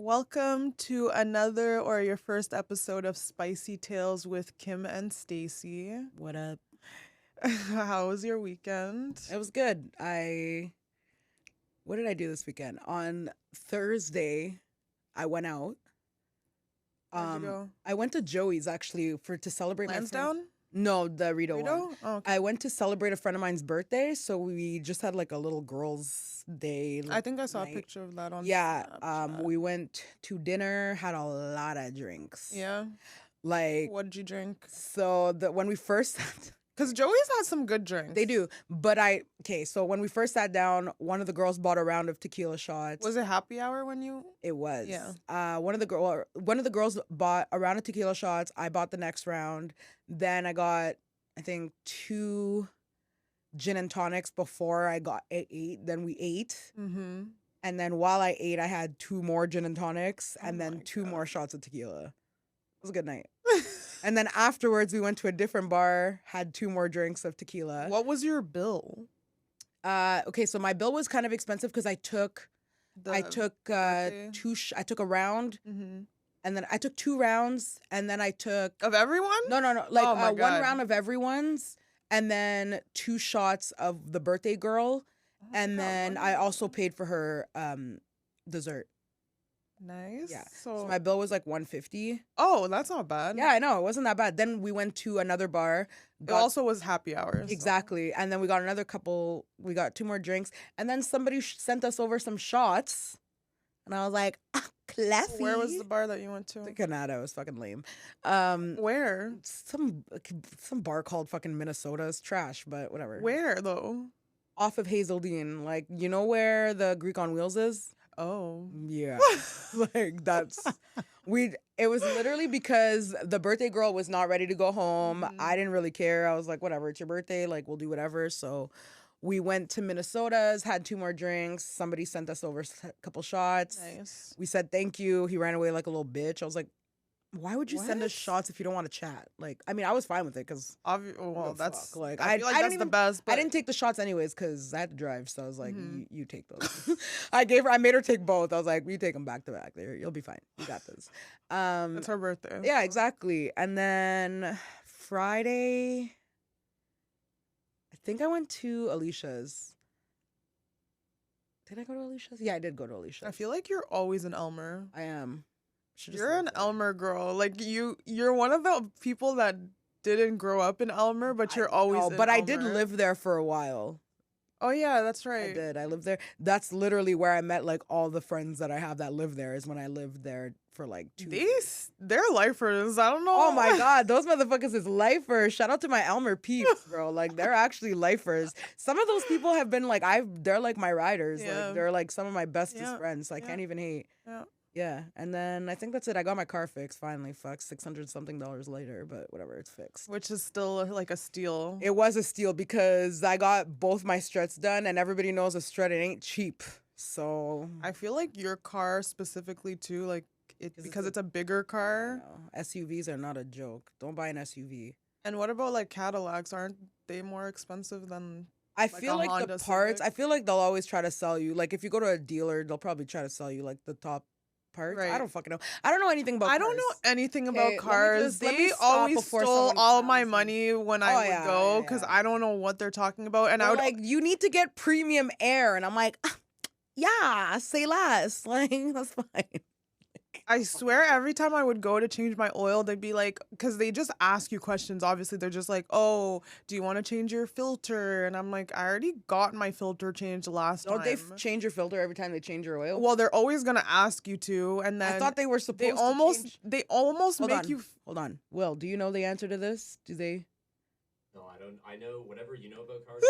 Welcome to another or your first episode of Spicy Tales with Kim and Stacy. What up? How was your weekend? It was good. What did I do this weekend? On Thursday, I went out. Where'd you go? I went to Joey's actually to celebrate my friend. Lansdowne? No, the Rito one. Oh, okay. I went to celebrate a friend of mine's birthday, so we just had like a little girls' day. I think I saw night. a picture of that on Snapchat. We went to dinner, had a lot of drinks. Yeah? Like, What did you drink? so when we first Because Joey's has some good drinks. They do. But so when we first sat down, one of the girls bought a round of tequila shots. Was it happy hour when you... It was. Yeah. One of the girls bought a round of tequila shots. I bought the next round. Then I got, I think, 2 gin and tonics before I ate. Then we ate. Mm-hmm. And then while I ate, I had 2 more gin and tonics and Oh then my 2 God. more shots of tequila. It was a good night. And then afterwards, we went to a different bar, had 2 more drinks of tequila. What was your bill? Okay, so my bill was kind of expensive because I took birthday? I took a round, Mm-hmm. and then I took 2 rounds, and then I took Of everyone? no, like Oh my one God. round of everyone's, and then 2 shots of the birthday girl, and then I also paid for her dessert. Nice. Yeah. So So my bill was like $150. oh, that's not bad. Yeah, I know, it wasn't that bad. Then we went to another bar. It also was happy hours. so- Exactly. And then we got we got 2 more drinks. And then somebody sent us over some shots. And I was like, classy. Where was the bar that you went to? The Canada. It was fucking lame. Where? Some bar called fucking Minnesota. It's trash, but whatever. Where though? Off of Hazeldean. Like, you know where the Greek on Wheels is? Oh. Yeah. Like, it was literally because the birthday girl was not ready to go home. Mhm. I didn't really care. I was like, whatever, it's your birthday. Like, we'll do whatever. So we went to Minnesota's, had 2 more drinks. Somebody sent us over a couple shots. Nice. We said thank you. He ran away like a little bitch. I was like, why would you send us What? shots if you don't want to chat? Like, I mean, I was fine with it because Well, that's fuck? Like, I feel like I that's didn't the even- best. But I didn't take the shots anyways because I had to drive. So I was like, Mhm. you take those. I made her take both. I was like, you take them back to back. There, you'll be fine. You got this. It's her birthday. Yeah, exactly. And then Friday, I think I went to Alicia's. Did I go to Alicia's? Yeah, I did go to Alicia's. I feel like you're always in Elmer. I am. Should just You're an live there. Elmer girl. Like you're one of the people that didn't grow up in Elmer, but you're always. No, in but I did Elmer. live there for a while. Oh yeah, that's right. I did. I lived there. That's literally where I met like all the friends that I have that live there. Is when I lived there for like 2 years. They're lifers. I don't know. Oh my God, those motherfuckers is lifers. Shout out to my Elmer peeps, bro. Like, they're actually lifers. Some of those people have been like, they're like my riders. Yeah. Like, they're like some of my bestest Yeah. friends. So I Yeah. can't even hate. Yeah. Yeah. And then I think that's it. I got my car fixed finally. Fuck, $600 something later, but whatever, it's fixed. Which is still like a steal. It was a steal because I got both my struts done, and everybody knows a strut, it ain't cheap. So I feel like your car specifically too, like because it's a bigger I car. know. SUVs are not a joke. Don't buy an SUV. And what about like Cadillacs? Aren't they more expensive than? I Like feel a like Honda the parts, Civic? I feel like they'll always try to sell you. Like, if you go to a dealer, they'll probably try to sell you like the top parts. Right. I don't fucking know. I don't know anything about I cars. don't know anything Okay, about let me cars. let me They stop always before stole someone all my clowns me. money when Oh, I would yeah, go yeah, because yeah. I don't know what they're talking about. And I They're would like, you need to get premium air. And I'm like, yeah, say less. Like, that's fine. I swear every time I would go to change my oil, they'd be like, because they just ask you questions. Obviously, they're just like, oh, do you want to change your filter? And I'm like, I already got my filter changed last Don't they time. change your filter every time they change your oil? Well, they're always gonna ask you to, and then I thought they were supposed they to almost change. they almost Hold make on. you. Hold on. Will, do you know the answer to this? Do they? No, I don't. I know whatever you know about cars.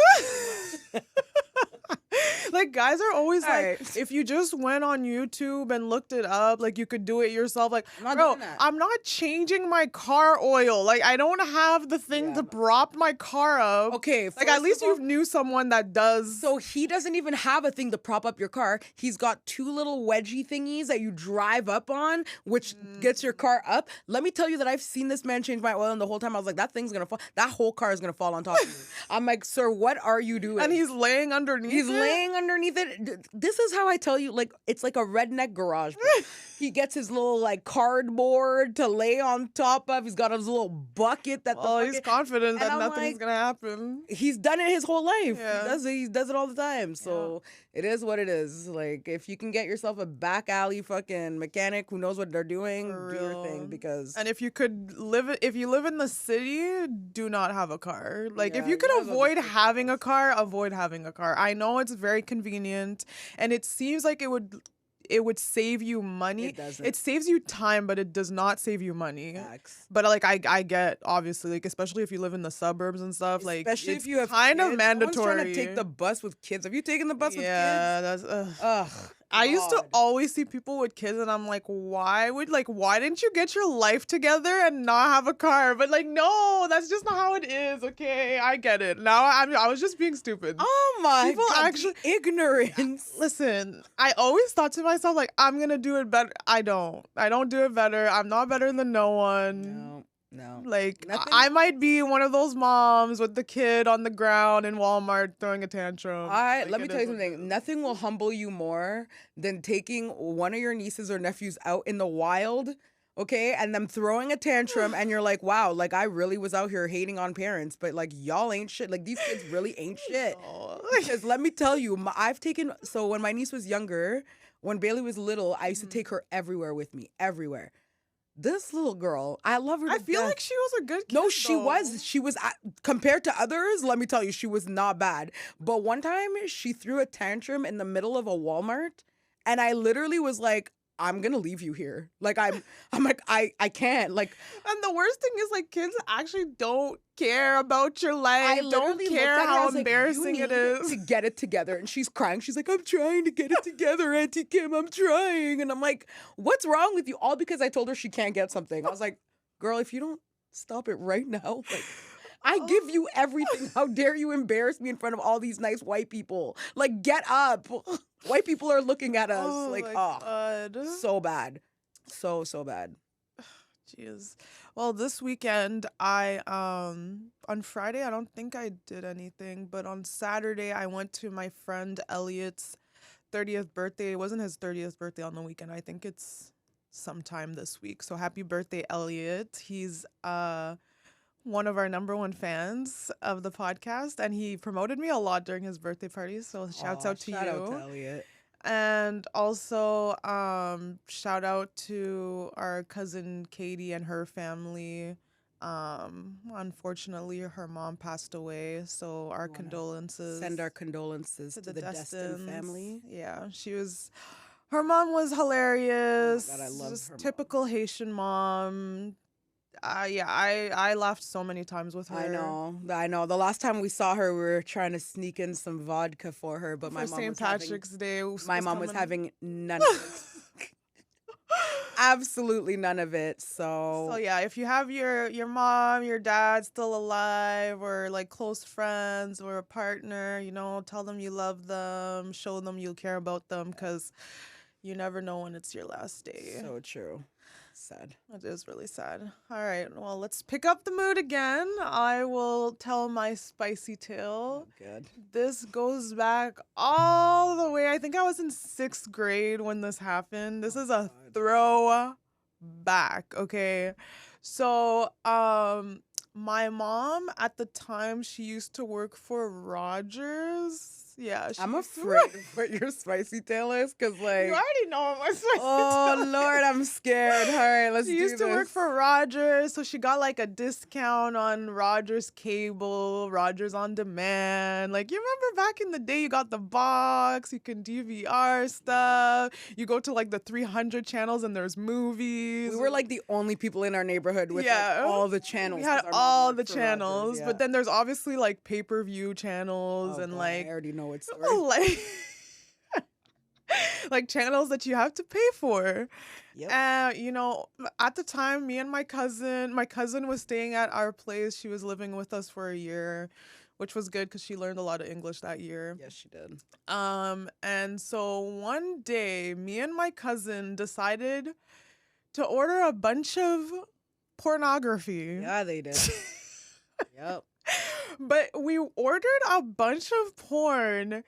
Like, guys are always like, Alright. if you just went on YouTube and looked it up, like you could do it yourself. Like, I'm not bro, doing that. I'm not changing my car oil. Like, I don't have the thing Yeah, to but- prop my car up. Okay. Like, at first least of all- you knew someone that does. So he doesn't even have a thing to prop up your car. He's got 2 little wedgie thingies that you drive up on, which gets your car up. Let me tell you that I've seen this man change my oil, and the whole time I was like, that thing's gonna fall. That whole car is gonna fall on top of me. I'm like, sir, what are you doing? and he's laying underneath. He's it? laying underneath it. This is how I tell you, like, it's like a redneck garage. He gets his little, like, cardboard to lay on top of. He's got his little bucket that he's confident that I'm nothing's like, gonna happen. he's done it his whole life. Yeah. He does it all the time. So it is what it is. Like, if you can get yourself a back alley fucking mechanic who knows what they're doing, For do your real. thing. Because And if you live in the city, do not have a car. Like, if Yeah, you could you might as well avoid just take the having a bus. car, avoid having a car. I know it's very convenient, and it seems like it would save you money. It doesn't. It saves you time, but it does not save you money. Facts. But like I get, obviously, like, especially if you live in the suburbs and stuff, like, Especially it's if you have kind kids. of No one's mandatory. trying to take the bus with kids. Have you taken the bus with kids? Yeah, that's Ugh. I used to God. always see people with kids, and I'm like, why didn't you get your life together and not have a car? But like, no, that's just not how it is. Okay, I get it. Now I was just being stupid. Oh my People God, actually- the ignorance. Listen, I always thought to myself, like, I'm gonna do it better. I don't do it better. I'm not better than no one. No. Like, Nothing- I might be one of those moms with the kid on the ground in Walmart throwing a tantrum. Like, Let me it tell you is what it something. is. Nothing will humble you more than taking one of your nieces or nephews out in the wild, okay, and them throwing a tantrum, and you're like, wow, like, I really was out here hating on parents, but like, y'all ain't shit. Like, these kids really ain't shit. No. Because let me tell you, so when my niece was younger, when Bailey was little, I used to take her everywhere with me, everywhere. This little girl, I love her to I feel death. like she was a good kid. No, she though. was. She was compared to others. Let me tell you, she was not bad. But one time, she threw a tantrum in the middle of a Walmart, and I literally was like, "I'm gonna leave you here." Like I'm like, I can't. Like And the worst thing is, like, kids actually don't care about your life. I Don't literally looked care at her, I how was like, embarrassing "You it need is. to get it together." And she's crying. She's like, "I'm trying to get it together, Auntie Kim. I'm trying." And I'm like, "What's wrong with you?" All because I told her she can't get something. I was like, "Girl, if you don't stop it right now, like." I give you everything. How dare you embarrass me in front of all these nice white people? Like, get up. White people are looking at us. Oh like, my oh, God. so bad. So bad. Jeez. Well, this weekend on Friday I don't think I did anything, but on Saturday I went to my friend Elliot's 30th birthday. It wasn't his 30th birthday on the weekend. I think it's sometime this week. So happy birthday, Elliot. He's one of our number one fans of the podcast, and he promoted me a lot during his birthday party. So shouts out to shout you. out to Elliot. And also, shout out to our cousin Katie and her family. Unfortunately, her mom passed away, so our condolences. Send our condolences to the Destin family. Yeah, her mom was hilarious. Oh my God, I love Just her mom. typical Haitian mom. Yeah, I laughed so many times with her. I know. The last time we saw her, we were trying to sneak in some vodka for her, but my For mom St. was Patrick's Day. my mom was having none of it. Absolutely none of it. So yeah, if you have your mom, your dad still alive, or like close friends or a partner, tell them you love them, show them you care about them, because you never know when it's your last day. So true. Sad. It is really sad. All right, well, let's pick up the mood again. I will tell my spicy tale. Good. This goes back all the way. I think I was in 6th grade when this happened. This is a throwback, okay? So, my mom at the time, she used to work for Rogers. Yeah, I'm used to afraid work- of what your spicy tale is, because like, You already know what my spicy oh tale is. Lord, I'm scared. All right, let's She do used to work this. for Rogers, so she got like a discount on Rogers Cable, Rogers On Demand. Like, you remember back in the day, you got the box, you can DVR stuff. You go to like the 300 channels and there's movies. We were like the only people in our neighborhood with like, all the channels. We had 'cause our mom all worked the for Rogers, channels, yeah. but then there's obviously like pay-per-view channels Oh, and God, like I already know it's like like channels that you have to pay for. Yep. At the time, me and my cousin was staying at our place. She was living with us for a year, which was good because she learned a lot of English that year. Yes, she did. And so one day, me and my cousin decided to order a bunch of pornography. Yeah, they did. Yep. But we ordered a bunch of porn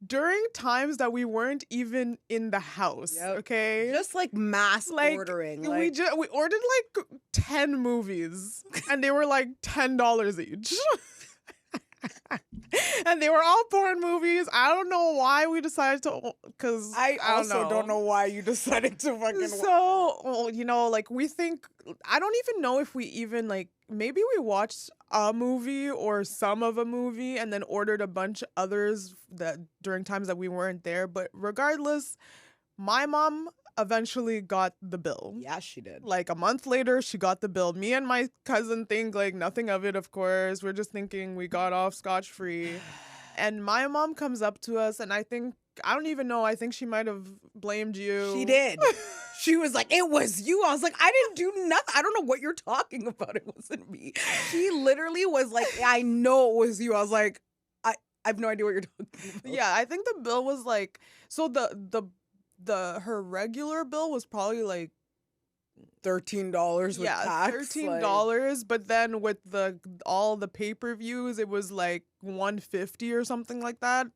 during times that we weren't even in the house. Yep. Okay, Just like mass ordering. Like, we ordered like 10 movies, and they were like $10 each. And they were all porn movies. I don't know why we decided to, because I also don't know why you decided to fucking. So, well, you know, like we think, I don't even know if we even like, maybe we watched a movie or some of a movie and then ordered a bunch of others that during times that we weren't there. But regardless, my mom eventually got the bill. Yeah, she did. Like a month later, she got the bill. Me and my cousin think like nothing of it, of course. We're just thinking we got off scotch-free. And my mom comes up to us, and I don't even know, I think she might have blamed you. She did. She was like, it was you. I was like, I didn't do nothing. I don't know what you're talking about. It wasn't me. She literally was like, I know it was you. I was like, I have no idea what you're talking about. Yeah, I think the bill was like, so her regular bill was probably like $13 with tax. $13, but then with all the pay-per-views it was like $150 or something like that.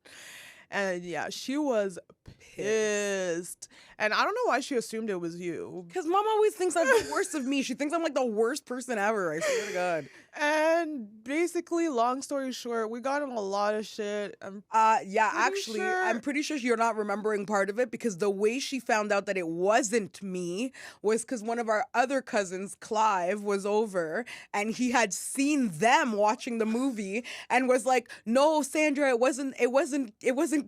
And yeah, she was pissed. And I don't know why she assumed it was you. Because mom always thinks I'm the worst of me. She thinks I'm like the worst person ever. I swear to God. And basically, long story short, we got him a lot of shit. Yeah, actually, I'm pretty sure you're not remembering part of it, because the way she found out that it wasn't me was because one of our other cousins, Clive, was over and he had seen them watching the movie and was like, "No, Sandra, it wasn't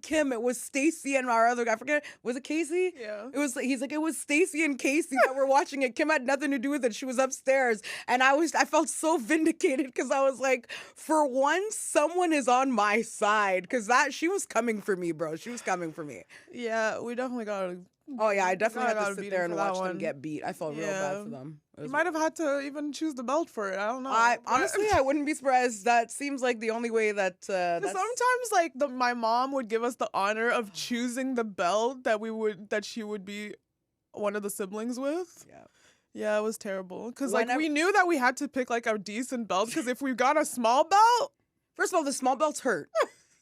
Kim. It was Stacy and our other guy. I forget, was it Casey? Yeah. He's like, it was Stacy and Casey that were watching it. Kim had nothing to do with it. She was upstairs." And I felt so vindicated because I was like, for once, someone is on my side, because she was coming for me, bro. She was coming for me. Yeah, we definitely got. Oh yeah, I definitely had to beat sit there him and for that watch them one. get beat. I felt real bad for them. You might have had to even choose the belt for it. I don't know. Honestly, I wouldn't be surprised. That seems like the only way that. Sometimes, like my mom would give us the honor of choosing the belt that she would be one of the siblings with. Yeah. Yeah, it was terrible. Because like we knew that we had to pick like a decent belt, because if we got a small belt, first of all, the small belts hurt.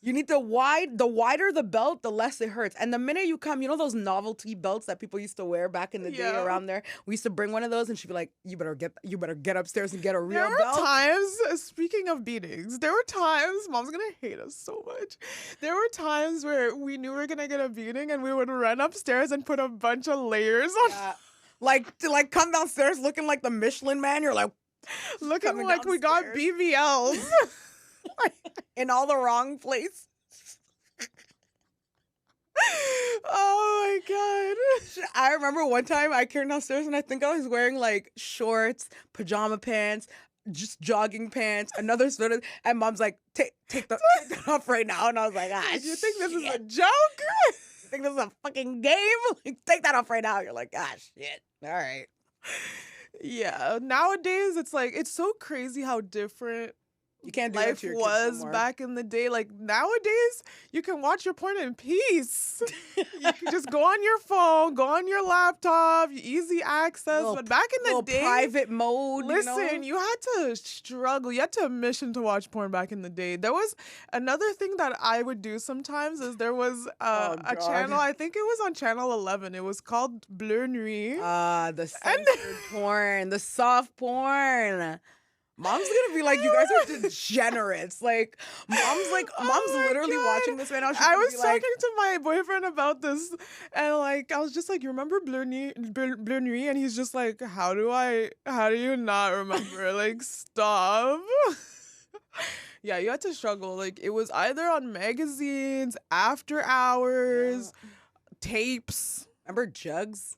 You need the wider the belt, the less it hurts. And the minute you come, you know those novelty belts that people used to wear back in the day around there? We used to bring one of those, and she'd be like, you better get upstairs and get a real belt. There were times, speaking of beatings, mom's gonna hate us so much. There were times where we knew we were gonna get a beating and we would run upstairs and put a bunch of layers on. Yeah. Like to come downstairs looking like the Michelin Man. You're like, looking like we got BBLs. In all the wrong places. Oh my God. I remember one time I came downstairs and I think I was wearing like shorts, pajama pants, just jogging pants, another sweater, and mom's like, take that off right now. And I was like, you think this is a joke? You think this is a fucking game? Like, take that off right now. You're like, shit. All right. Yeah. Nowadays, it's like, it's so crazy how different you can't do life that was back in the day. Like nowadays, you can watch your porn in peace. You can just go on your phone, go on your laptop, easy access. But back in the day, private mode. Listen, you had to struggle. You had to mission to watch porn back in the day. There was another thing that I would do sometimes is there was a channel. I think it was on channel 11. It was called Bleu Nuit. The censored porn, the soft porn. Mom's gonna be like, you guys are degenerates. Like, mom's literally watching this right now. I was talking to my boyfriend about this, and like, I was just like, you remember Bleu Nuit? And he's just like, how do you not remember? Like, stop. Yeah, you had to struggle. Like, it was either on magazines, after hours, tapes. Remember Jugs?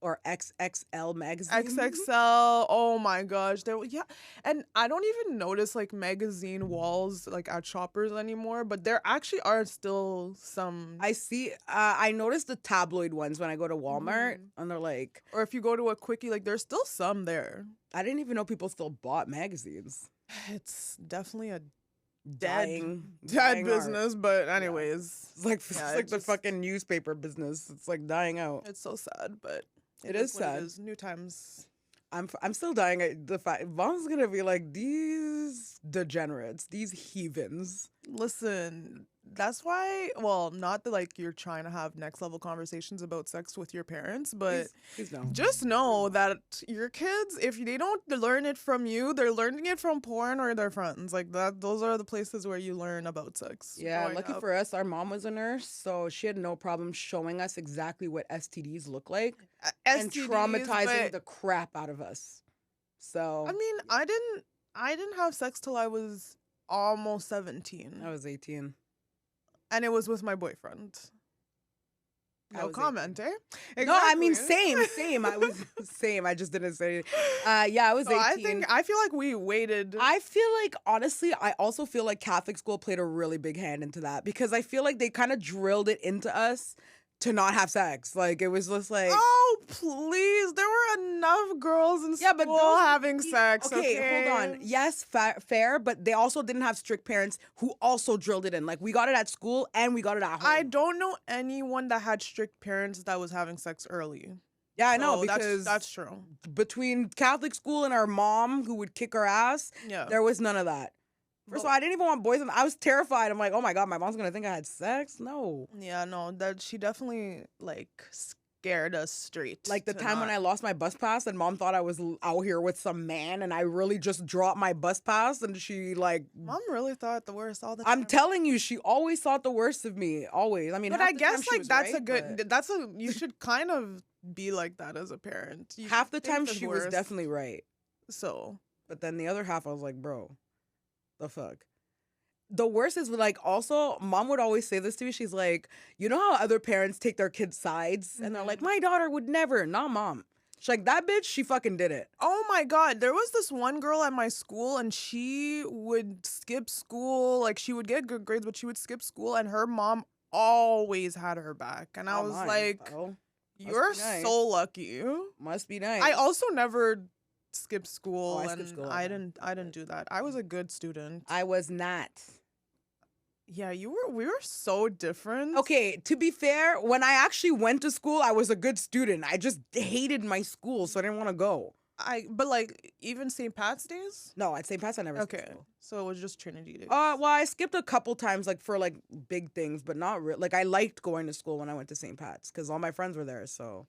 Or XXL magazine. XXL. Oh my gosh. And I don't even notice like magazine walls like at Shoppers anymore, but there actually are still some. I see. I noticed the tabloid ones when I go to Walmart, and they're like, or if you go to a quickie, like there's still some there. I didn't even know people still bought magazines. It's definitely a dying business, art. But anyways, it's like the fucking newspaper business. It's like dying out. It's so sad, but. It is sad. It is. New times. I'm still dying at the fact Mom's gonna be like, these degenerates, these heathens. Listen, that's why, well, not that like you're trying to have next level conversations about sex with your parents, but Please no. just know that your kids, if they don't learn it from you, they're learning it from porn or their friends. Like that, those are the places where you learn about sex. Yeah, growing lucky up. for us, our mom was a nurse, so she had no problem showing us exactly what STDs look like and STDs, traumatizing but the crap out of us. So I mean, I didn't have sex till I was almost 17, I was 18. and it was with my boyfriend. I No was comment, eh? No, I mean Exactly. same. I was same. I just didn't say it. Yeah, I was So 18. I feel like we waited. I feel like honestly, I also feel like Catholic school played a really big hand into that because I feel like they kind of drilled it into us to not have sex. Like it was just like Oh, please. There were enough girls in yeah, school but those having sex. okay, Okay, hold on. Yes, fair, but they also didn't have strict parents who also drilled it in. Like we got it at school and we got it at home. I don't know anyone that had strict parents that was having sex early. Yeah, I know So because that's true. between Catholic school and our mom who would kick our ass, Yeah. there was none of that. First of all, I didn't even want boys. I was terrified. I'm like, oh my God, my mom's going to think I had sex? No. Yeah, no, that she definitely like scared us straight. Like the to time when not- I lost my bus pass and mom thought I was out here with some man and I really just dropped my bus pass and she like Mom really thought the worst all the time. I'm telling you, she always thought the worst of me. Always. I mean, But half I the time guess she like was that's right, a good but that's a you should kind of be like that as a parent. You half should the think time the she was worst. definitely right. So But then the other half I was like, bro, the fuck. The worst is like also mom would always say this to me. She's like, you know how other parents take their kids' sides and they're like, my daughter would never, not mom. She's like, that bitch, she fucking did it. oh my God, there was this one girl at my school and she would skip school. Like she would get good grades, but she would skip school and her mom always had her back. And I Not was mine, like, though. you're be nice. so lucky. Must be nice. I also never skipped school I and skipped school, I okay. didn't do that. I was a good student. I was not. Yeah, we were so different. Okay, to be fair, when I actually went to school, I was a good student. I just hated my school, so I didn't want to go. But like even St. Pat's days? No, at St. Pat's, I never skipped Okay. school. So it was just Trinity days. Well, I skipped a couple times, like for like big things, but not real. Like I liked going to school when I went to St. Pat's because all my friends were there. So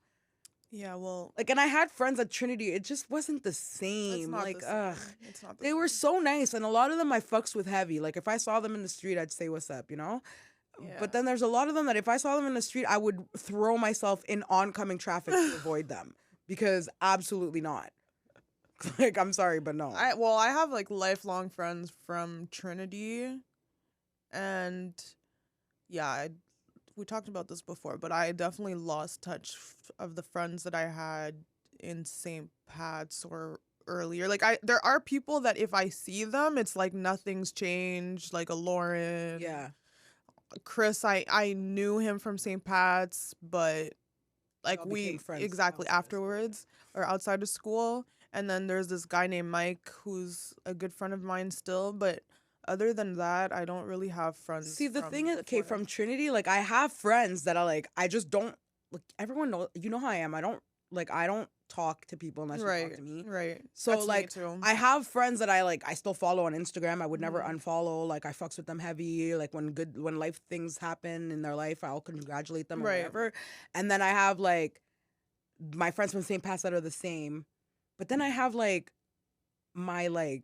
yeah, well, like, and I had friends at Trinity. It just wasn't the it's same. not Like, the same. It's not the they were same. so nice, and a lot of them I fucks with heavy. Like if I saw them in the street, I'd say what's up, you know. Yeah. But then there's a lot of them that if I saw them in the street, I would throw myself in oncoming traffic to avoid them because absolutely not. Like I'm sorry, but no. I have like lifelong friends from Trinity, and yeah, we talked about this before, but I definitely lost touch of the friends that I had in St. Pat's or earlier. Like there are people that if I see them, it's like nothing's changed. Like a Lauren, Yeah. Chris. I knew him from St. Pat's, but like Y'all became friends exactly outside of school. afterwards or outside of school. And then there's this guy named Mike who's a good friend of mine still, but other than that, I don't really have friends. See, the from thing is, okay, before from Trinity, like I have friends that are like, I just don't like everyone knows. You know how I am. I don't talk to people unless that. you talk to me. Right. So That's me like too. I have friends that I still follow on Instagram. I would never Mhm. unfollow. Like I fucks with them heavy. Like when life things happen in their life, I'll congratulate them or Right. whatever. And then I have like my friends from St. Pat's that are the same. But then I have like my like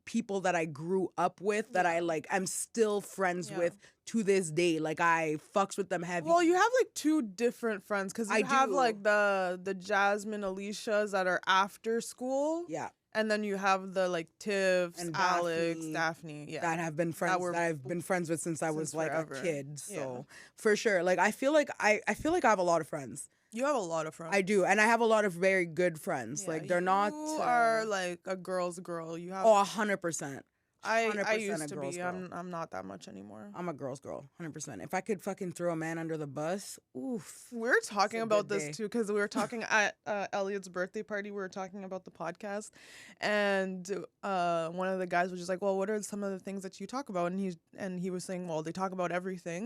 people that I grew up with that I Yeah. like I'm still friends Yeah. with to this day. Like I fucks with them heavy. Well, you have like two different friends because you I have do. like the Jasmine Alicias that are after school, yeah. and then you have the like Tiffs, And Alex, Daphne, Daphne. Yeah. That have been friends were that I've been friends with since I was since like forever. a kid. Yeah. So for sure. Like I feel like I have a lot of friends. You have a lot of friends. I do. And I have a lot of very good friends. Yeah, like they're not You are like a girl's girl. You have. oh 100%. I 100% used a to girl's be. girl. I'm not that much anymore. I'm a girl's girl, 100%. If I could fucking throw a man under the bus, oof. We were talking a about good this day. too because we were talking at Elliot's birthday party. We were talking about the podcast, and one of the guys was just like, "Well, what are some of the things that you talk about?" And he was saying, "Well, they talk about everything."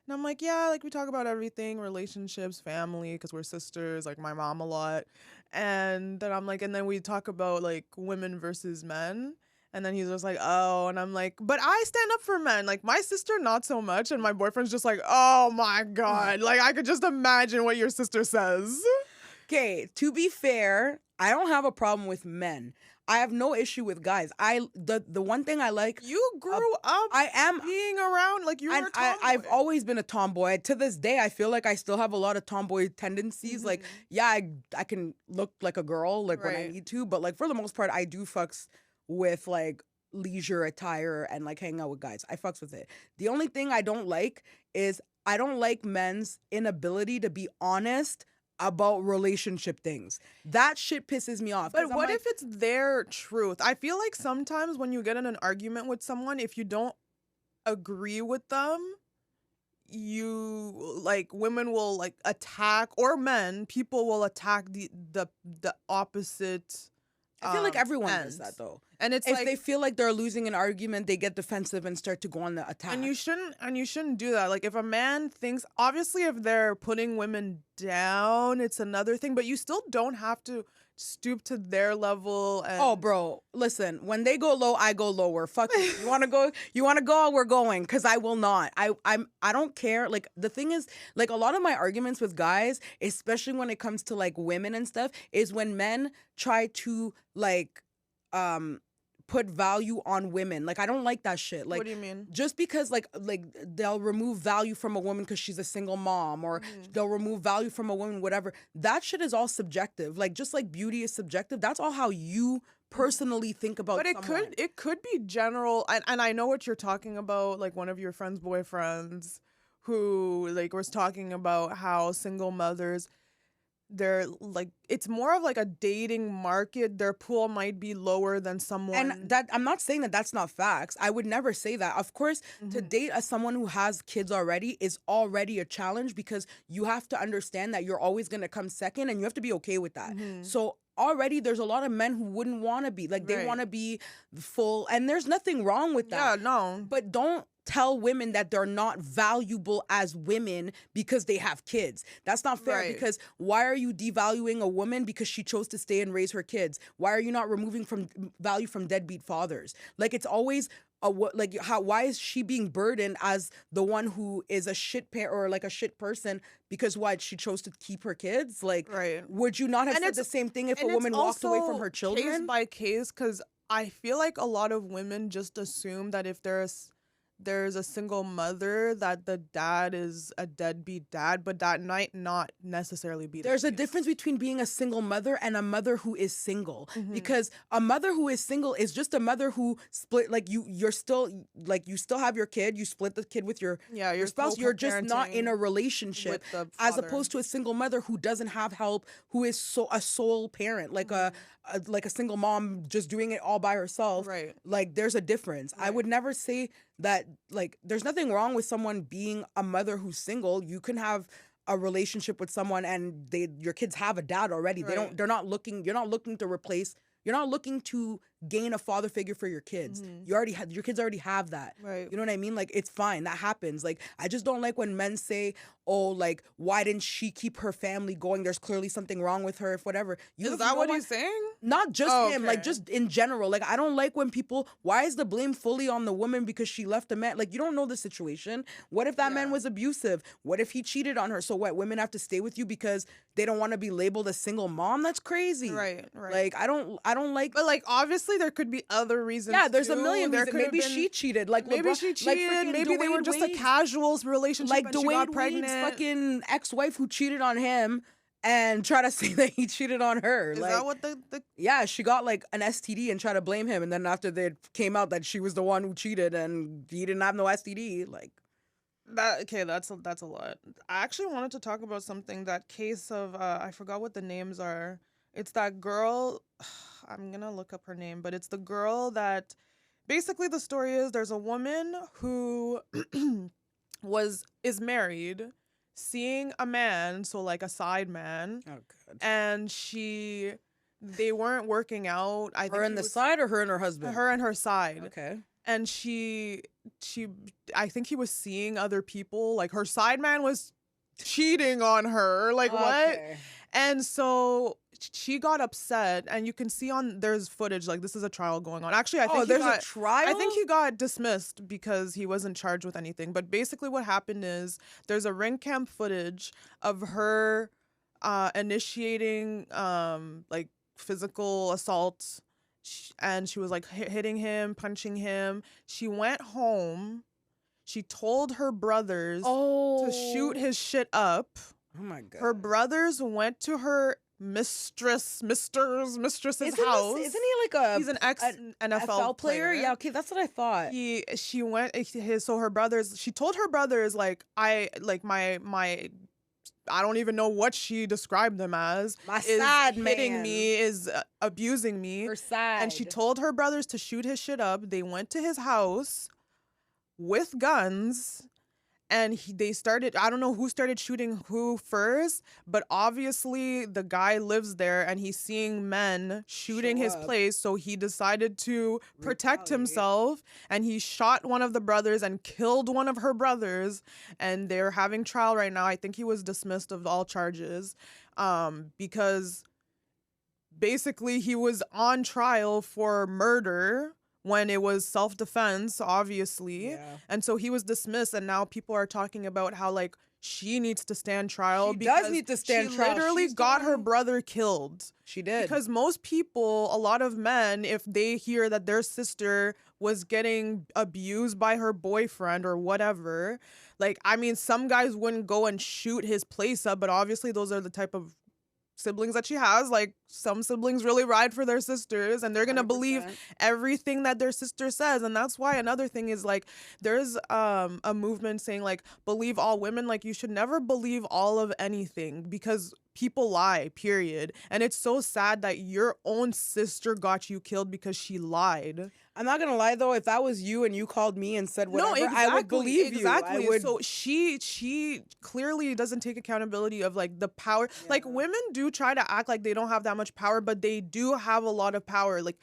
And I'm like, "Yeah, like we talk about everything: relationships, family, because we're sisters. Like my mom a lot." And then I'm like, and then we talk about like women versus men. And then he's just like, oh, and I'm like, but I stand up for men. Like, my sister, not so much. And my boyfriend's just like, oh my God. Like, I could just imagine what your sister says. Okay, to be fair, I don't have a problem with men. I have no issue with guys. The one thing I like, You grew up I am being around, like, you were a tomboy. I've always been a tomboy. To this day, I feel like I still have a lot of tomboy tendencies. Like, yeah, I can look like a girl, like when I Right. need to, but like for the most part, I do fucks with like leisure attire and like hanging out with guys. I fucks with it. The only thing I don't like is I don't like men's inability to be honest about relationship things. That shit pisses me off. 'cause But I'm what like, if it's their truth? I feel like sometimes when you get in an argument with someone, if you don't agree with them, like women will like attack, or men, people will attack the opposite. I feel like everyone does ends. that though. And it's If like, they feel like they're losing an argument, they get defensive and start to go on the attack. and you shouldn't do that. Like, if a man thinks, obviously if they're putting women down, it's another thing, but you still don't have to stoop to their level. And Oh, bro, listen. When they go low, I go lower. Fuck you. You want to go? You want to go? We're going. Cause I will not. I don't care. Like the thing is, like a lot of my arguments with guys, especially when it comes to like women and stuff, is when men try to like, put value on women. Like I don't like that shit. Like what do you mean? just because like they'll remove value from a woman because she's a single mom, or they'll remove value from a woman, whatever. That shit is all subjective. Like just like beauty is subjective. That's all how you personally think about. But someone. it could be general, and I know what you're talking about. Like one of your friend's boyfriends, who like was talking about how single mothers, they're like, it's more of like a dating market. Their pool might be lower than someone. And that I'm not saying that that's not facts. I would never say that. Of course, to date as someone who has kids already is already a challenge, because you have to understand that you're always going to come second, and you have to be okay with that. So already there's a lot of men who wouldn't want to be like, they Right. want to be full, and there's nothing wrong with that. Yeah, no. But don't tell women that they're not valuable as women because they have kids. That's not fair. Right. Because why are you devaluing a woman because she chose to stay and raise her kids? Why are you not removing from value from deadbeat fathers? Like it's always why is she being burdened as the one who is a shit parent or like a shit person because what, she chose to keep her kids? Like, Right. would you not have And said it's- the same thing if a And woman it's walked away from also her case children? by case, because I feel like a lot of women just assume that if there's a single mother, that the dad is a deadbeat dad, but that might not necessarily be the There's a case. difference between being a single mother and a mother who is single, because a mother who is single is just a mother who split, like you still have your kid, you split the kid with your Yeah, you're spouse, you're just not in a co-parenting relationship, with the as father. opposed to a single mother who doesn't have help, who is a sole parent, like a single mom just doing it all by herself. Right. Like there's a difference. I Right. would never say that, like, there's nothing wrong with someone being a mother who's single. You can have a relationship with someone and your kids have a dad already. Right. You're not looking to replace, you're not looking to gain a father figure for your kids. You already have, your kids already have that. Right. You know what I mean? Like, it's fine. That happens. Like, I just don't like when men say, oh, like, why didn't she keep her family going? There's clearly something wrong with her, if whatever. Is that what he's saying? Not just Oh, him, like okay. just in general. Like I don't like when people, why is the blame fully on the woman because she left a man? Like you don't know the situation. What if that man Yeah. was abusive? What if he cheated on her? So what, women have to stay with you because they don't want to be labeled a single mom? That's crazy. Right, right. Like I don't like. But like obviously there could be other reasons. Yeah, there's a too. million There reasons. could have Maybe been- she cheated. Like Maybe LeBron- she like cheated. freaking Maybe they were Dwayne just Wade. a casual relationship Like and she got Dwayne pregnant. Wade's fucking ex-wife who cheated on him and try to say that he cheated on her. Is like, that what the yeah, she got like an STD and tried to blame him, and then after they came out that she was the one who cheated and he didn't have no STD, like that? Okay, that's a lot. I actually wanted to talk about something. That case of I forgot what the names are. It's that girl. I'm gonna look up her name, but it's the girl that. Basically, the story is there's a woman who is married, seeing a man, so like a side man, oh god. and they weren't working out. I think Her and he the was- side or her and her husband? her and her side. Okay. And I think he was seeing other people. Like her side man was cheating on her. Like what? Okay. And so she got upset, and you can see there's footage, like this is a trial going on. Actually, I think there's a trial? I think he got dismissed because he wasn't charged with anything. But basically what happened is there's a ring cam footage of her initiating like physical assault, and she was like hitting him, punching him. She went home. She told her brothers to shoot his shit up. Oh my God. Her brothers went to her mistress's house. Isn't he like He's an ex NFL player? Yeah, okay, that's what I thought. So her brothers, she told her brothers, like, I don't even know what she described them as. My is side hitting man. me, is abusing me. Her side. And she told her brothers to shoot his shit up. They went to his house with guns, and they started, I don't know who started shooting who first, but obviously the guy lives there and he's seeing men shooting his place, so he decided to protect himself, and he shot one of the brothers and killed one of her brothers, and they're having trial right now. I think he was dismissed of all charges because basically he was on trial for murder when it was self-defense, obviously. Yeah. And so he was dismissed, and now people are talking about how, like, she needs to stand trial. She does need to stand trial. She literally got her brother killed. She did. Because most people, a lot of men, if they hear that their sister was getting abused by her boyfriend or whatever, like, I mean, some guys wouldn't go and shoot his place up, but obviously those are the type of siblings that she has. Like, some siblings really ride for their sisters, and they're gonna 100%. believe everything that their sister says. And that's why another thing is, like, there's a movement saying, like, believe all women. Like, you should never believe all of anything, because people lie, period. And it's so sad that your own sister got you killed because she lied. I'm not gonna lie though, if that was you and you called me and said whatever, No, exactly, I would believe you. I would... So she clearly doesn't take accountability of, like, the power. Yeah. Like, women do try to act like they don't have that much power, but they do have a lot of power. Like,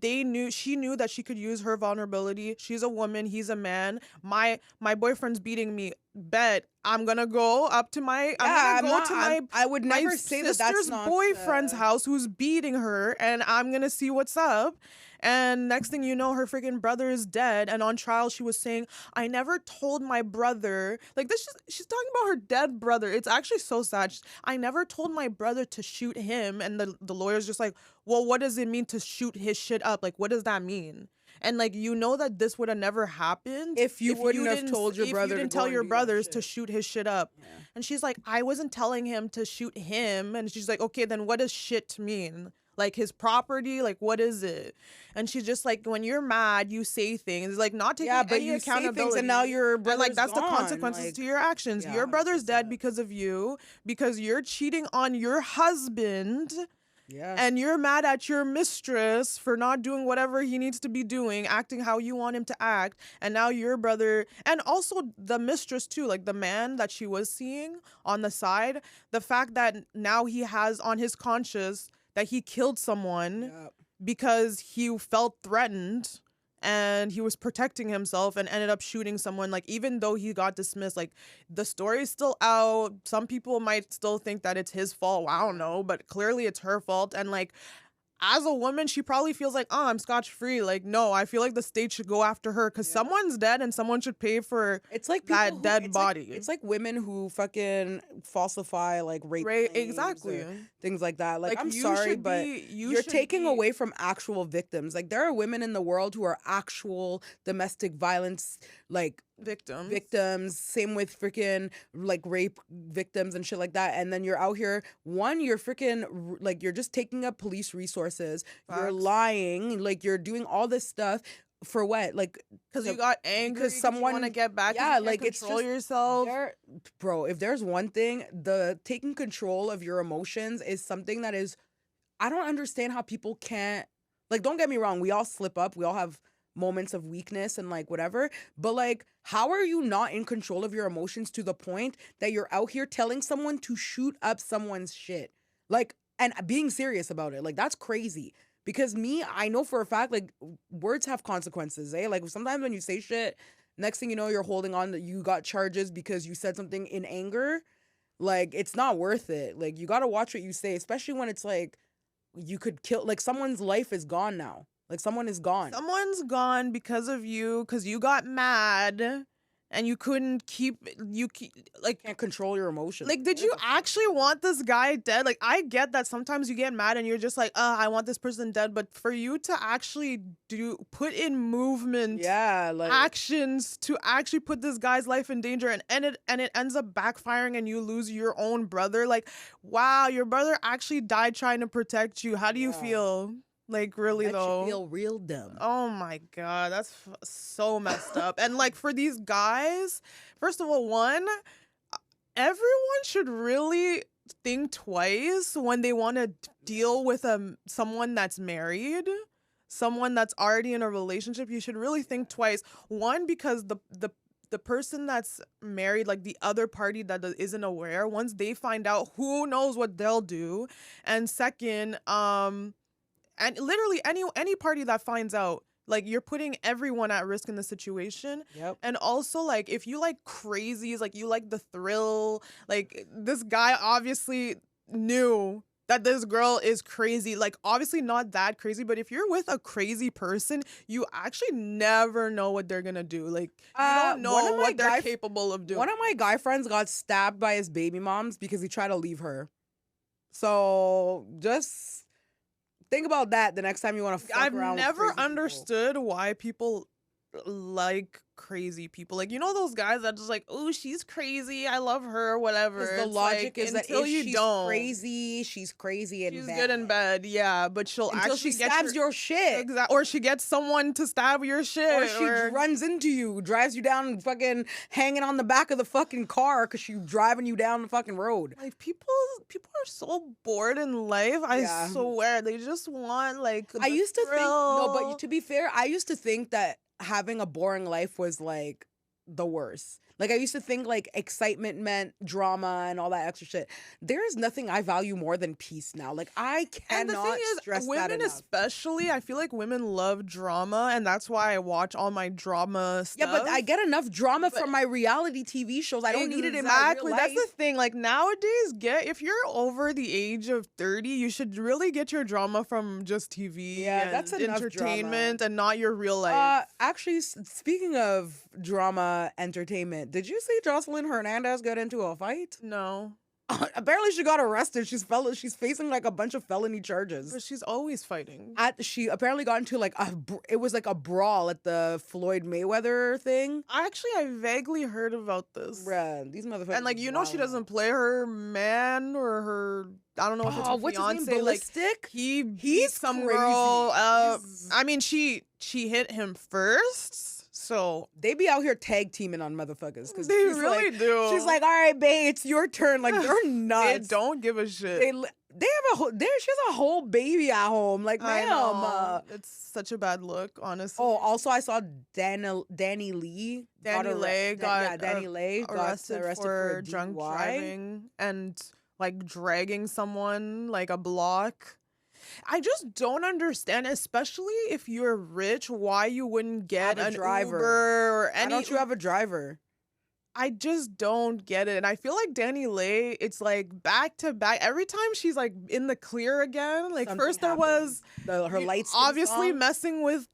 she knew that she could use her vulnerability. She's a woman, he's a man. My boyfriend's beating me. Bet I'm gonna go up to my I would never say that that's sister's boyfriend's house who's beating her, and I'm gonna see what's up. And next thing you know, her freaking brother is dead. And on trial, she was saying, I never told my brother. Like, this, she's talking about her dead brother. It's actually so sad. I never told my brother to shoot him. And the lawyer's just like, well, what does it mean to shoot his shit up? Like, what does that mean? And, like, you know that this would have never happened if you wouldn't have told your brother. If you didn't tell your brothers to shoot his shit up. Yeah. And she's like, I wasn't telling him to shoot him. And she's like, okay, then what does shit mean? Like, his property, like, what is it? And she's just like, when you're mad, you say things, like, not taking any accountability. Say things and now your brother's like, that's gone. the consequences to your actions. Yeah, your brother's 100%. dead because of you, because you're cheating on your husband. Yeah. And you're mad at your mistress for not doing whatever he needs to be doing, acting how you want him to act. And now your brother, and also the mistress too, like the man that she was seeing on the side, the fact that now he has on his conscience that he killed someone because he felt threatened and he was protecting himself and ended up shooting someone. Like, even though he got dismissed, like, the story's still out. Some people might still think that it's his fault. I don't know, but clearly it's her fault. And, like, as a woman, she probably feels like, oh, I'm scotch-free. Like, no, I feel like the state should go after her because someone's dead and someone should pay for that dead body. It's like women who fucking falsify, like, rape exactly, things like that. Like, I'm sorry, but you're taking away from actual victims. Like, there are women in the world who are actual domestic violence, like, victims. Same with freaking, like, rape victims and shit like that. And then you're out here, you're freaking, like, you're just taking up police resources. Facts. You're lying. Like, you're doing all this stuff for what? Like, because you got angry, because someone want to get back. Yeah, you like, control it's just, yourself. Bro, if there's one thing, the taking control of your emotions is something that is, I don't understand how people can't, like, don't get me wrong, we all slip up. We all have moments of weakness and, like, whatever, but, like, how are you not in control of your emotions to the point that you're out here telling someone to shoot up someone's shit, like, and being serious about it? Like, that's crazy. Because I know for a fact, like, words have consequences, eh? Like, sometimes when you say shit, next thing you know, you're holding on that you got charges because you said something in anger. Like, it's not worth it. Like, you got to watch what you say, especially when it's like you could kill, like, someone's life is gone now. Like, someone is gone. Someone's gone because of you, because you got mad and you couldn't like, Can't control your emotions. like, did you actually want this guy dead? Like, I get that sometimes you get mad and you're just like, I want this person dead. But for you to actually put in movement, Yeah, like, actions to actually put this guy's life in danger, and it ends up backfiring and you lose your own brother. Like, wow, your brother actually died trying to protect you. How do you Yeah. feel? Like, really, that though? you feel real dumb. Oh my God, that's so messed up. And like, for these guys, first of all, everyone should really think twice when they want to deal with someone that's married, someone that's already in a relationship. You should really think twice. One, because the person that's married, like the other party that isn't aware, once they find out, who knows what they'll do. And second, and literally any party that finds out, like, you're putting everyone at risk in the situation. Yep. And also, like, if you like crazies, like, you like the thrill, like, this guy obviously knew that this girl is crazy. Like, obviously not that crazy, but if you're with a crazy person, you actually never know what they're gonna do. Like, you don't know what they're capable of doing. One of my guy friends got stabbed by his baby moms because he tried to leave her. So just think about that the next time you want to fuck I've around with never crazy people. understood why people like crazy people. Like, you know those guys that just like, oh, she's crazy, I love her, whatever. 'Cause the It's logic like, is that until if you she's don't, crazy, she's crazy in she's bed. good in bed, yeah, but she'll Until actually she get stabs your shit. or she gets someone to stab your shit, Or she runs into you, drives you down, fucking hanging on the back of the fucking car because she's driving you down the fucking road. like, people are so bored in life. I Yeah. swear, they just want, like, I the used to think, no, thrill. but to be fair, I used to think that having a boring life was like the worst. Like, I used to think like excitement meant drama and all that extra shit. There is nothing I value more than peace now. Like, I And the cannot thing is, stress that women enough. especially, I feel like women love drama, and that's why I watch all my drama stuff. Yeah, but I get enough drama But- from my reality TV shows. I don't need it in my Exactly. real life. That's the thing. Like, nowadays, if you're over the age of 30, you should really get your drama from just TV Yeah, and that's enough entertainment and not your real life. Actually, speaking of drama entertainment, did you see Jocelyn Hernandez get into a fight? No. Apparently, she got arrested. She's facing like a bunch of felony charges. But she's always fighting. She apparently got into like it was like a brawl at the Floyd Mayweather thing. I vaguely heard about this. Bruh, these motherfuckers. And, like, you know, she wildin'. doesn't play her man or her, I don't know if it's her what's fiance. his name? Like, Ballistic? he beat He's some crazy. girl. He's- I mean, she hit him first, so They be out here tag teaming on motherfuckers because they really do. She's like, all right, babe, it's your turn. Like, they're they nuts. don't give a shit. They have she has a whole baby at home. Like, I ma'am. know. It's such a bad look, honestly. Oh, also I saw Danny Lee. Danny Lay got Danny Lay got arrested for a drunk DUI. driving and, like, dragging someone like a block. I just don't understand, especially if you're rich, why you wouldn't get Have a an driver. Uber or Why any. don't you have a driver? I just don't get it. And I feel like Danny Lay, it's like back to back. Every time she's like in the clear again, like, Something first there happens. was Her he lights obviously messing with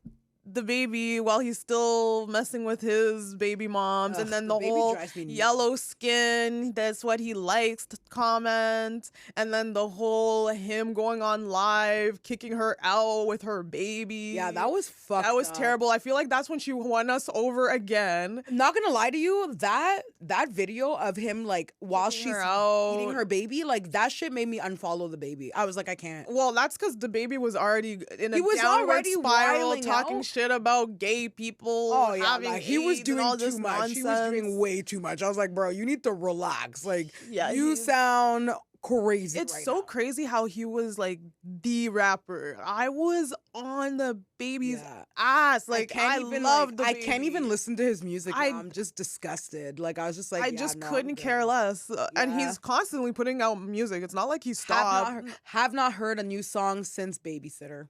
the baby while he's still messing with his baby moms, and then the baby whole drives me nuts. yellow skin, that's what he likes to comment, and then the whole him going on live kicking her out with her baby. Yeah, that was fucked. that was up. terrible. I feel like that's when she won us over again. Not gonna lie to you, that video of him like while Kicking she's her out. eating her baby, like that shit made me unfollow the baby. I was like, I can't. Well, that's because the baby was already in a He was downward already spiral, wilding talking out. shit about gay people. Oh yeah, having like, he was AIDS and doing all this too much. He was nonsense. doing way too much. I was like, bro, you need to relax. Like, Yeah, you he's- sound crazy. It's right so now. crazy how he was like the rapper. I was on the baby's Yeah. ass. Like, I loved the I baby. can't even listen to his music. I- now. I'm just disgusted. Like, I was just like, I yeah, just no, couldn't I'm care good. less. And Yeah. he's constantly putting out music. It's not like he stopped. Have not heard a new song since Babysitter.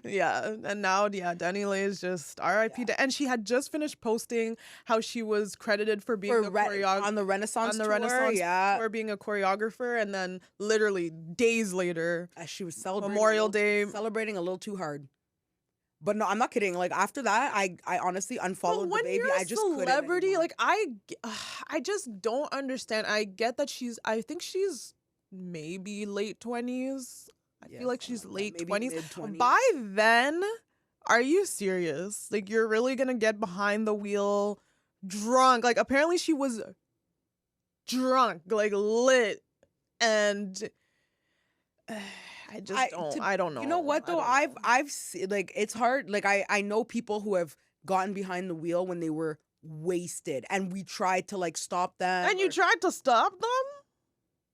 Yeah, and now, Danny Lay is just R.I.P. And she had just finished posting how she was credited for being a choreographer on the Renaissance on the tour, Renaissance tour, being a choreographer, and then literally days later, she was celebrating Memorial Day, celebrating a little too hard. But no, I'm not kidding. Like after that, I honestly unfollowed the baby. I just couldn't celebrity, anymore. like I just don't understand. I get that I think she's maybe late 20s. I feel like she's late 20s. Mid-20s. By then, are you serious? Like, you're really gonna get behind the wheel drunk? Like, apparently she was drunk, like lit, and I don't know. You know what though? I've seen, like, it's hard. Like I know people who have gotten behind the wheel when they were wasted, and we tried to like stop them. And you tried to stop them?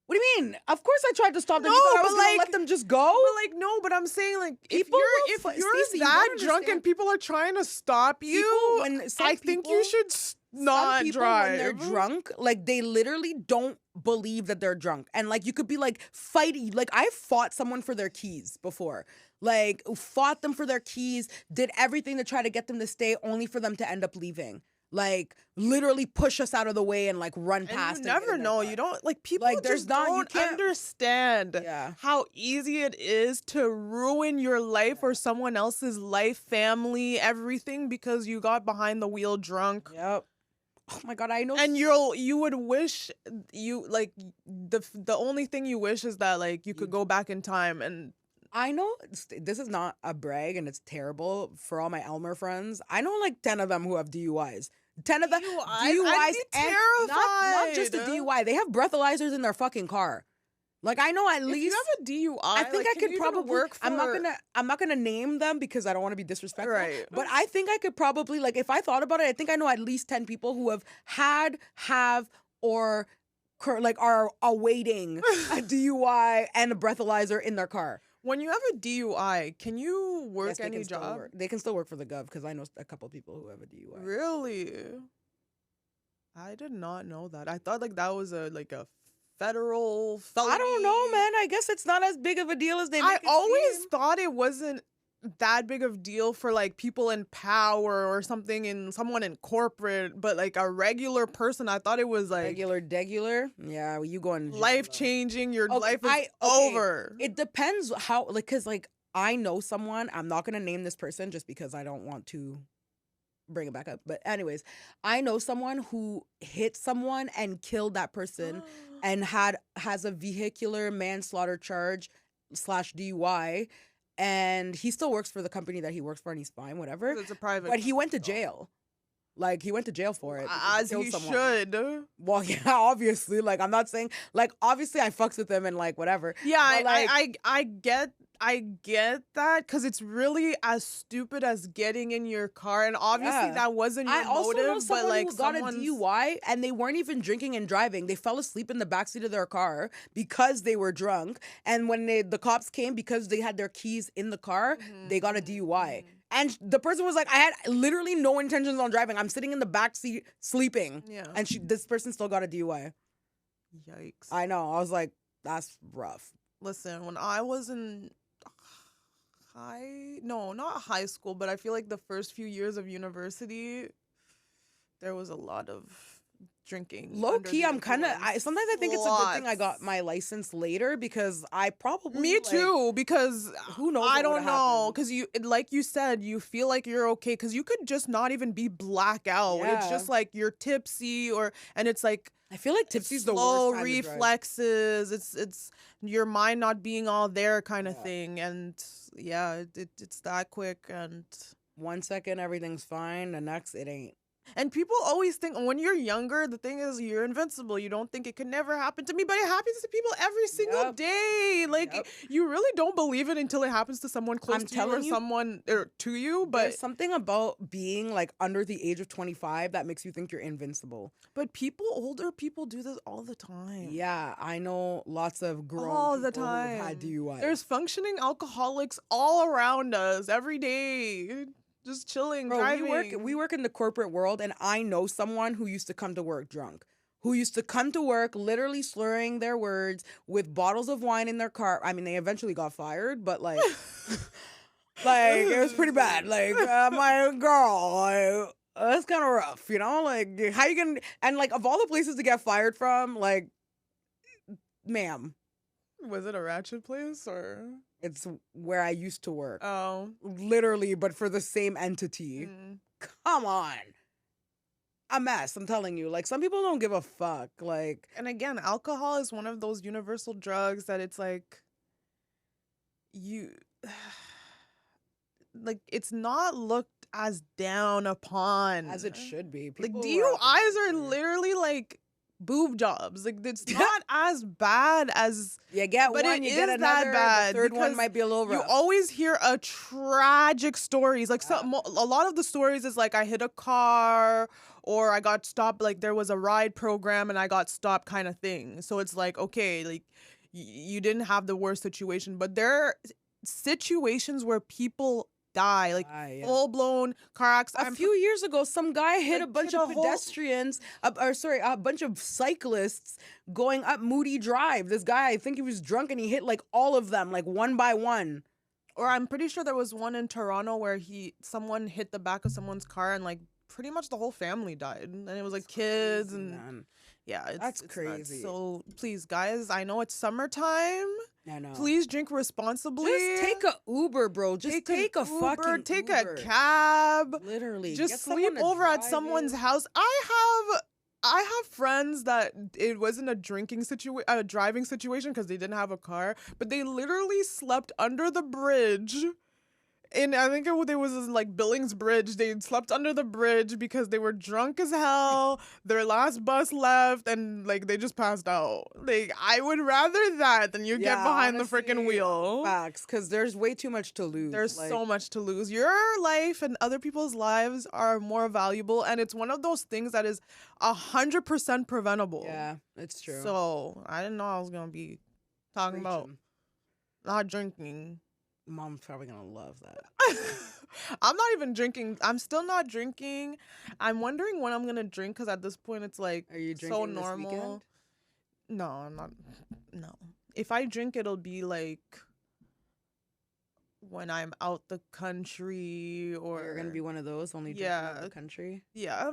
What do you mean? Of course I tried to stop them. No, You thought I was but, gonna like- let them just go? But like, no, but I'm saying, like, if People you're will that Stacey, you don't drunk and understand. people are trying to stop you, when some I think people- you should not Some people, drive. when they're drunk, like they literally don't believe that they're drunk, and like you could be like fighting. Like I fought someone for their keys before, like fought them for their keys, did everything to try to get them to stay, only for them to end up leaving. Like literally push us out of the way and like run past. And you and get never in their know. car. You don't, like, people Like, there's just not- you don't can't- understand Yeah. how easy it is to ruin your life or someone else's life, family, everything because you got behind the wheel drunk. Yep. Oh my god, I know. And you would wish you, like, the only thing you wish is that, like, you could go back in time. And I know this is not a brag and it's terrible for all my Elmer friends. I know like 10 of them who have DUIs. 10 of them DUIs? DUIs I'd be and not just a terrified. DUI. They have breathalyzers in their fucking car. Like I know at if least you have a DUI, I think like, I can could you even probably work for... I'm not gonna name them because I don't want to be disrespectful. Right. But I think I could probably, like, if I thought about it, I think I know at least 10 people who have or like are awaiting a DUI and a breathalyzer in their car. When you have a DUI, can you work Yes, they any can still job? work. They can still work for the gov because I know a couple of people who have a DUI. Really? I did not know that. I thought like that was a federal felony. I don't know, man. I guess it's not as big of a deal as they make I it always seem. thought it wasn't that big of deal for like people in power or something, in someone in corporate, but like a regular person, I thought it was like Regular. Yeah, well, you going to jail, life though. changing. Your Okay, life is okay. over. It depends how, like, because like I know someone. I'm not gonna name this person just because I don't want to bring it back up. But anyways, I know someone who hit someone and killed that person and has a vehicular manslaughter charge / DUI, and he still works for the company that he works for and he's fine, whatever. It's a private. But he went to company, jail. Like he went to jail for it. because as killed he someone. should. Well, yeah, obviously. Like I'm not saying, like, obviously I fucks with him and like whatever. Yeah, But, like, I get that, because it's really as stupid as getting in your car, and obviously Yeah. that wasn't your I also motive, know but someone like who got a someone's... DUI and they weren't even drinking and driving. They fell asleep in the backseat of their car because they were drunk. And when the cops came, because they had their keys in the car, they got a DUI. And the person was like, I had literally no intentions on driving. I'm sitting in the backseat sleeping. Yeah. And this person still got a DUI. Yikes. I know. I was like, that's rough. Listen, when I was in not high school, but I feel like the first few years of university, there was a lot of drinking. Low under key, the I'm kind of. influence. Sometimes I think it's a good thing I got Lots. my license later because I probably. Me like, too, because Who knows? I what don't would've know, happened. because like you said, you feel like you're okay, because you could just not even be blackout. It's Yeah. just like you're tipsy, and it's like I feel like tipsy's the slow worst time to drive. reflexes. It's your mind not being all there, kind of Yeah. thing, and yeah, it's that quick. And 1 second everything's fine, the next it ain't. people always think when you're younger, the thing is you're invincible. You don't think it could never happen to me, but it happens to people every single Yep. day. Like Yep. you really don't believe it until it happens to someone close I'm to you or telling you, someone or to you. But There's something about being like under the age of 25 that makes you think you're invincible. older people do this all the time. Yeah, I know lots of grown All the people who have had time. DUIs. There's functioning alcoholics all around us every day, just chilling, Bro, driving. we work in the corporate world, and I know someone who used to come to work drunk, who used to come to work literally slurring their words with bottles of wine in their car. I mean, they eventually got fired, but like, Like, it was pretty bad. Like, my girl, like, that's kind of rough, you know? Like, how you gonna, and like, of all the places to get fired from, like, ma'am, Was it a ratchet place or? it's where I used to work. Oh. Literally, but for the same entity. Mm. Come on. A mess, I'm telling you. Like, some people don't give a fuck. Like, And again, alcohol is one of those universal drugs that it's like you like it's not looked as down upon as it should be. Like People DUIs are literally like boob jobs. Like it's not as bad as you get but one, it you is get another. that bad The third one because might be a little you rough. always hear a tragic stories. Like a lot of the stories is like I hit a car or I got stopped. Like there was a ride program and I got stopped kind of thing. So it's like, okay, like you didn't have the worst situation, but there are situations where people die, like full blown car accident. A few years ago, some guy hit like, a bunch hit of a whole- pedestrians, a bunch of cyclists going up Moody Drive. This guy, I think he was drunk, and he hit like all of them, like one by one. Or I'm pretty sure there was one in Toronto where someone hit the back of someone's car and like pretty much the whole family died, and it was like kids crazy, and man. yeah, That's it's crazy. nuts. So please, guys, I know it's summertime. I know. Please drink responsibly. Just take a Uber, bro. Just take a an fucking take Uber. a cab. Literally, Just get sleep someone to over at drive someone's you. house. I have friends that it wasn't a driving situation because they didn't have a car, but they literally slept under the bridge. And I think there was this, like Billings Bridge. They slept under the bridge because they were drunk as hell. Their last bus left, and like they just passed out. Like I would rather that than you get behind honestly, the freaking wheel. Facts, because there's way too much to lose. There's like, so much to lose. Your life and other people's lives are more valuable, and it's one of those things that is 100% preventable. Yeah, it's true. So I didn't know I was gonna be talking about Preaching. not drinking. Mom's probably gonna love that. I'm not even drinking. I'm still not drinking. I'm wondering when I'm gonna drink because at this point it's like Are you so drinking this normal. weekend? No, I'm not. No. If I drink, it'll be like when I'm out the country or You're gonna be one of those only drinking out Yeah. the country. Yeah.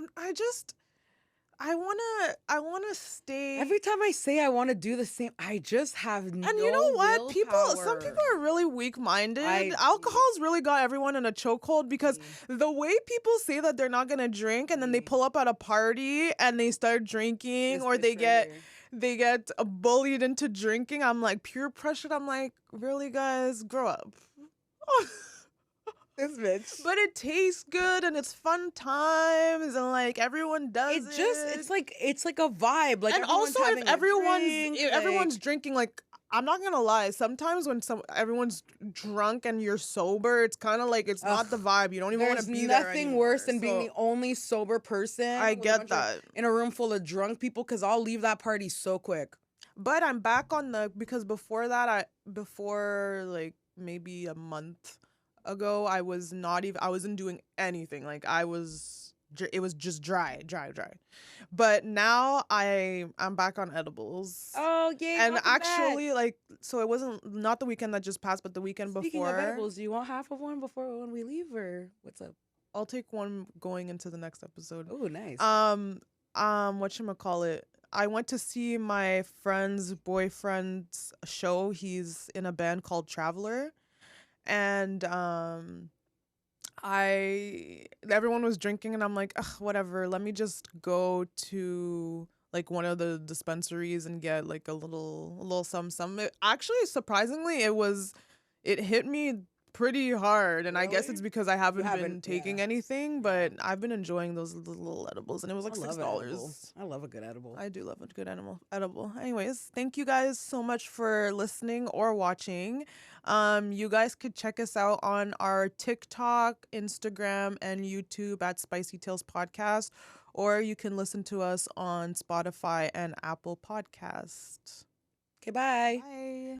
I wanna stay. Every time I say I want to do the same, I just have no. And you know what? Some willpower. people are really weak-minded. I- Alcohol's really got everyone in a chokehold because the way people say that they're not gonna drink and then they pull up at a party and they start drinking It's or they get betrayal. bullied into drinking. I'm like peer pressured. I'm like, really, guys, grow up. This bitch. But it tastes good and it's fun times and like everyone does it. It's like a vibe. Like, and everyone's also having if a everyone's drink, if everyone's drinking, like I'm not gonna lie, sometimes when everyone's drunk and you're sober, it's kind of like it's not the vibe. You don't even want to be there. There's nothing anymore. worse than being So, the only sober person. I with a get bunch of- that. in a room full of drunk people, because I'll leave that party so quick. But I'm back on because before that, before like maybe a month ago, I wasn't doing anything. Like it was just dry. But now I'm back on edibles. Oh yeah. And actually, like, so it wasn't not the weekend that just passed, but the weekend Speaking before. of edibles, do you want half of one before when we leave, or what's up? I'll take one going into the next episode. Oh, nice. Whatchamacallit? I went to see my friend's boyfriend's show. He's in a band called Traveler. And everyone was drinking and I'm like, ugh, whatever, let me just go to like one of the dispensaries and get like a little some. Actually, surprisingly, it hit me pretty hard, and I guess Really? it's because I haven't been haven't- taking yeah. anything, but I've been enjoying those little edibles, and it was like I love $6. I love a good edible. I do love a good edible. Anyways, thank you guys so much for listening or watching. You guys could check us out on our TikTok, Instagram, and YouTube at Spicy Tales Podcast, or you can listen to us on Spotify and Apple Podcasts. Okay, bye. Bye.